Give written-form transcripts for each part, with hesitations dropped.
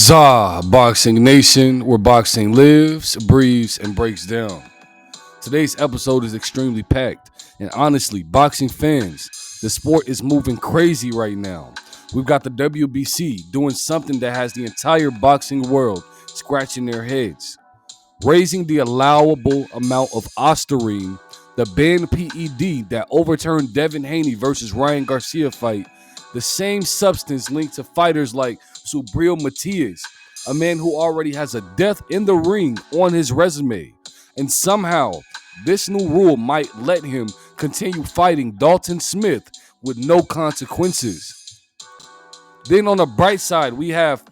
ZABoxingNation, where boxing lives, breathes, and breaks down. Today's episode is extremely packed, and honestly, boxing fans, the sport is moving crazy right now. We've got the WBC doing something that has the entire boxing world scratching their heads. Raising the allowable amount of Ostarine, the banned PED that overturned Devin Haney versus Ryan Garcia fight, the same substance linked to fighters like Subriel Matías, a man who already has a death in the ring on his resume. And somehow, this new rule might let him continue fighting Dalton Smith with no consequences. Then on the bright side, we have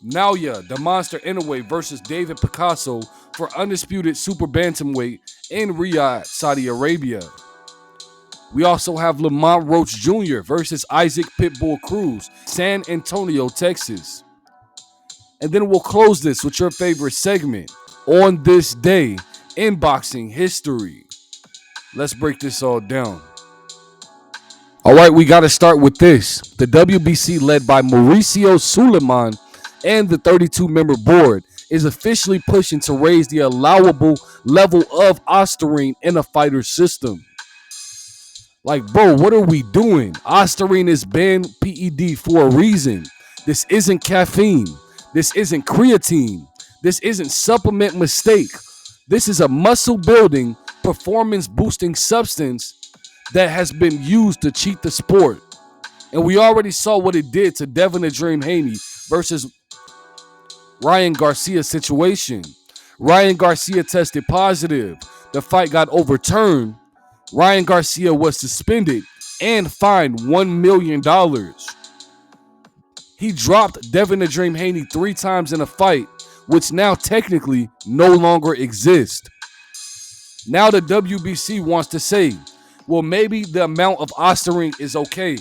Naoya the Monster Inoue versus David Picasso for Undisputed Super Bantamweight in Riyadh, Saudi Arabia. We also have Lamont Roach Jr. versus Isaac Pitbull Cruz, San Antonio, Texas. And then we'll close this with your favorite segment, On This Day in Boxing History. Let's break this all down. All right, we got to start with this. The WBC, led by Mauricio Sulaimán and the 32-member board, is officially pushing to raise the allowable level of Ostarine in a fighter's system. Like, bro, what are we doing? Ostarine is banned PED for a reason. This isn't caffeine. This isn't creatine. This isn't supplement mistake. This is a muscle-building, performance-boosting substance that has been used to cheat the sport. And we already saw what it did to Devin "The Dream" Haney versus Ryan Garcia situation. Ryan Garcia tested positive. The fight got overturned. Ryan Garcia was suspended and fined $1 million. He dropped Devin "The Dream" Haney 3 times in a fight, which now technically no longer exists. Now the WBC wants to say, well, maybe the amount of Ostarine is okay.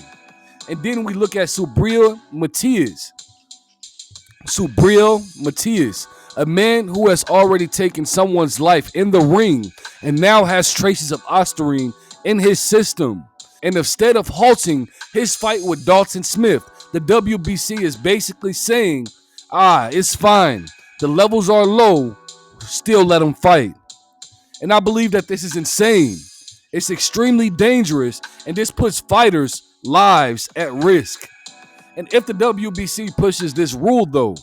And then we look at Subriel Matías. Subriel Matías, a man who has already taken someone's life in the ring and now has traces of Ostarine in his system. And instead of halting his fight with Dalton Smith, the WBC is basically saying, it's fine. The levels are low. Still let him fight. And I believe that this is insane. It's extremely dangerous, and this puts fighters' lives at risk. And if the WBC pushes this rule, though,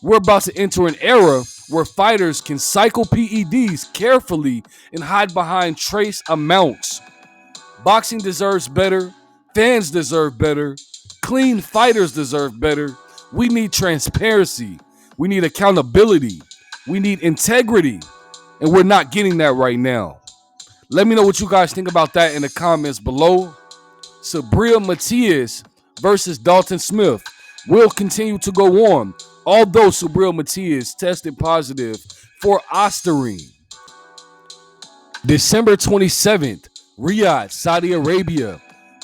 we're about to enter an era where fighters can cycle PEDs carefully and hide behind trace amounts. Boxing deserves better. Fans deserve better. Clean fighters deserve better. We need transparency. We need accountability. We need integrity. And we're not getting that right now. Let me know what you guys think about that in the comments below. Subriel Matías versus Dalton Smith will continue to go on, although Subriel Matías tested positive for Ostarine. December 27th, Riyadh, Saudi Arabia,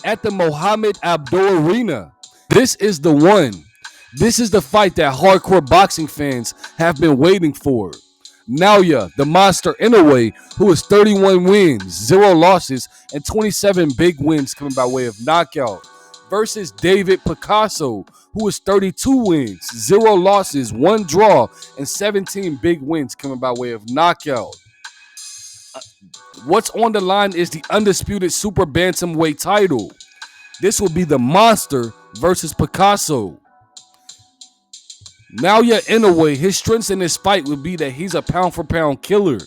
at the Mohammed Abdo Arena. This is the one. This is the fight that hardcore boxing fans have been waiting for. Naoya the Monster Inoue, who is 31 wins, 0 losses, and 27 big wins coming by way of knockout, versus David Picasso, who is 32 wins, 0 losses, 1 draw, and 17 big wins coming by way of knockout. What's on the line is the Undisputed Super Bantamweight title. This will be the Monster versus Picasso. Naoya Inoue, his strengths in this fight would be that he's a pound-for-pound killer.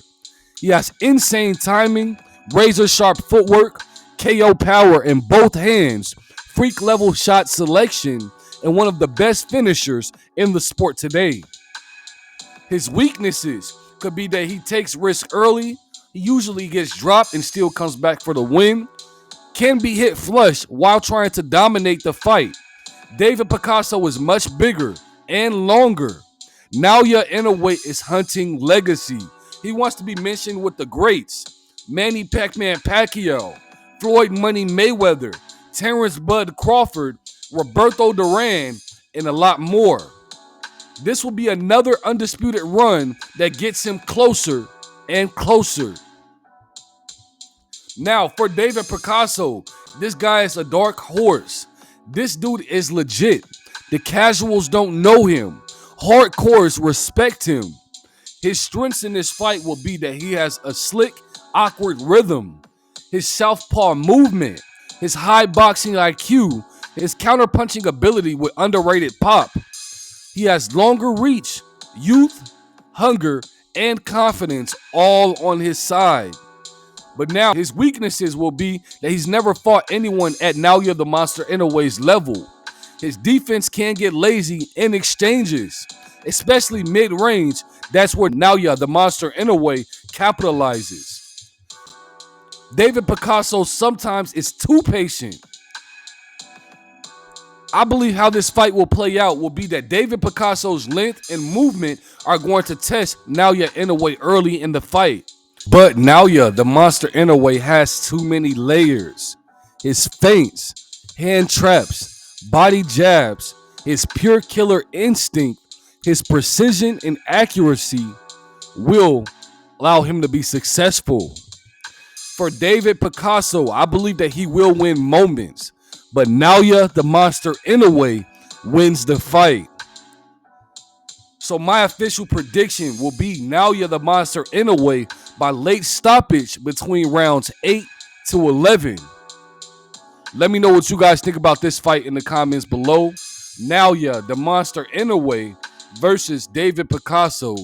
He has insane timing, razor-sharp footwork, KO power in both hands, freak-level shot selection, and one of the best finishers in the sport today. His weaknesses could be that he takes risks early, he usually gets dropped and still comes back for the win, can be hit flush while trying to dominate the fight. David Picasso is much bigger and longer. Naoya Inoue is hunting legacy. He wants to be mentioned with the greats: Manny Pac-Man Pacquiao, Floyd Money Mayweather, Terrence Bud Crawford, Roberto Duran, and a lot more. This will be another undisputed run that gets him closer and closer. Now, for David Picasso, this guy is a dark horse. This dude is legit. The casuals don't know him. Hardcores respect him. His strengths in this fight will be that he has a slick, awkward rhythm, his southpaw movement, his high boxing IQ, his counterpunching ability with underrated pop. He has longer reach, youth, hunger, and confidence all on his side. But now his weaknesses will be that he's never fought anyone at Naoya the Monster Inoue's level. His defense can get lazy in exchanges, especially mid-range. That's where Naoya the Monster Inoue capitalizes. David Picasso sometimes is too patient. I believe how this fight will play out will be that David Picasso's length and movement are going to test Naoya Inoue early in the fight. But Naoya the Monster Inoue has too many layers. His feints, hand traps, body jabs, his pure killer instinct, his precision and accuracy will allow him to be successful. For David Picasso, I believe that he will win moments, but Naoya the Monster Inoue wins the fight. So my official prediction will be Naoya the Monster Inoue by late stoppage between rounds 8 to 11. Let me know what you guys think about this fight in the comments below. Naoya the Monster Inoue versus David Picasso,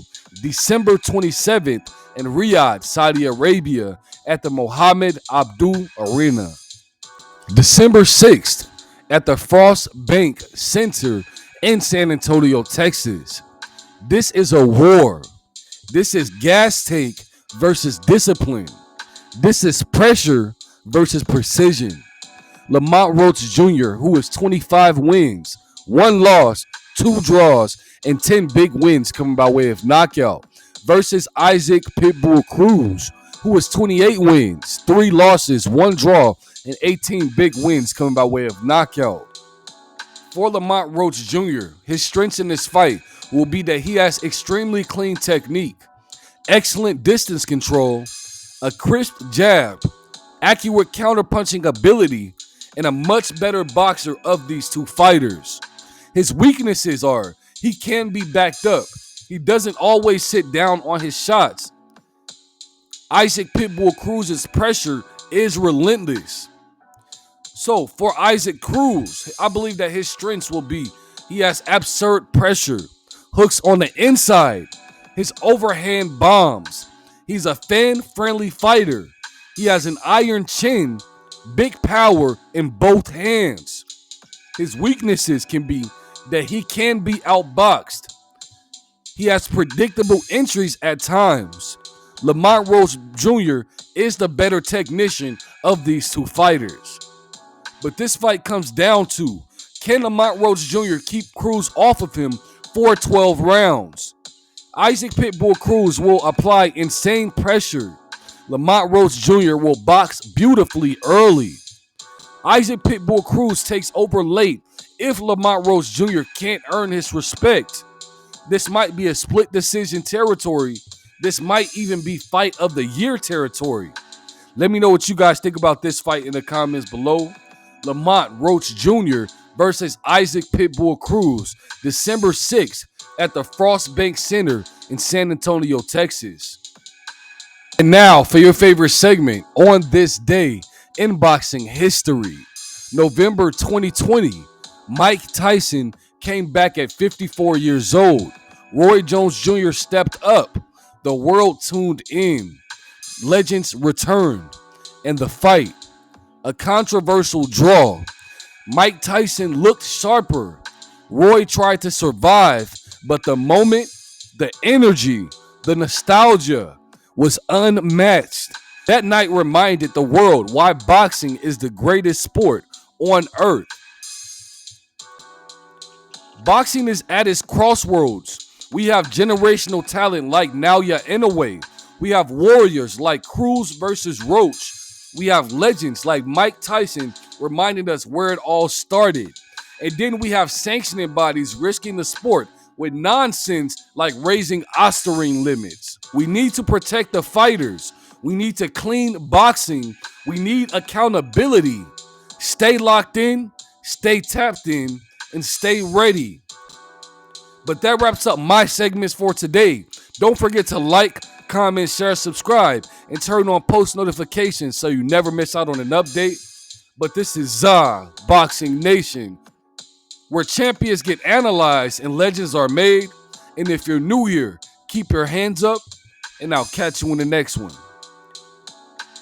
December 27th in Riyadh, Saudi Arabia at the Mohammed Abdo Arena. December 6th at the Flashback Center in San Antonio, Texas. This is a war. This is gas tank versus discipline. This is pressure versus precision. Lamont Roach Jr., who is 25 wins, 1 loss, 2 draws, and 10 big wins coming by way of knockout, versus Isaac Pitbull Cruz, who is 28 wins, 3 losses, 1 draw, and 18 big wins coming by way of knockout. For Lamont Roach Jr., his strengths in this fight will be that he has extremely clean technique, excellent distance control, a crisp jab, accurate counterpunching ability, and a much better boxer of these two fighters. His weaknesses are he can be backed up. He doesn't always sit down on his shots. Isaac Pitbull Cruz's pressure is relentless. So for Isaac Cruz, I believe that his strengths will be he has absurd pressure, hooks on the inside, his overhand bombs. He's a fan-friendly fighter. He has an iron chin, big power in both hands. His weaknesses can be that he can be outboxed. He has predictable entries at times. Lamont Roach Jr. is the better technician of these two fighters. But this fight comes down to, can Lamont Roach Jr. keep Cruz off of him for 12 rounds? Isaac Pitbull Cruz will apply insane pressure. Lamont Roach Jr. will box beautifully early. Isaac Pitbull Cruz takes over late if Lamont Roach Jr. can't earn his respect. This might be a split decision territory. This might even be fight of the year territory. Let me know what you guys think about this fight in the comments below. Lamont Roach Jr. versus Isaac Pitbull Cruz, December 6th at the Flashback Center in San Antonio, Texas. And now for your favorite segment on this day in boxing history. November 2020, Mike Tyson came back at 54 years old. Roy Jones Jr. stepped up. The world tuned in. Legends returned. And the fight, a controversial draw. Mike Tyson looked sharper. Roy tried to survive, but the moment, the energy, the nostalgia was unmatched. That night reminded the world why boxing is the greatest sport on earth. Boxing is at its crossroads. We have generational talent like Naoya Inoue. We have warriors like Cruz versus Roach. We have legends like Mike Tyson reminding us where it all started. And then we have sanctioning bodies risking the sport with nonsense like raising Ostarine limits. We need to protect the fighters. We need to clean boxing. We need accountability. Stay locked in, stay tapped in, and stay ready. But that wraps up my segments for today. Don't forget to like, comment, share, subscribe, and turn on post notifications so you never miss out on an update. But this is ZABoxingNation, where champions get analyzed and legends are made. And if you're new here, keep your hands up, and I'll catch you in the next one.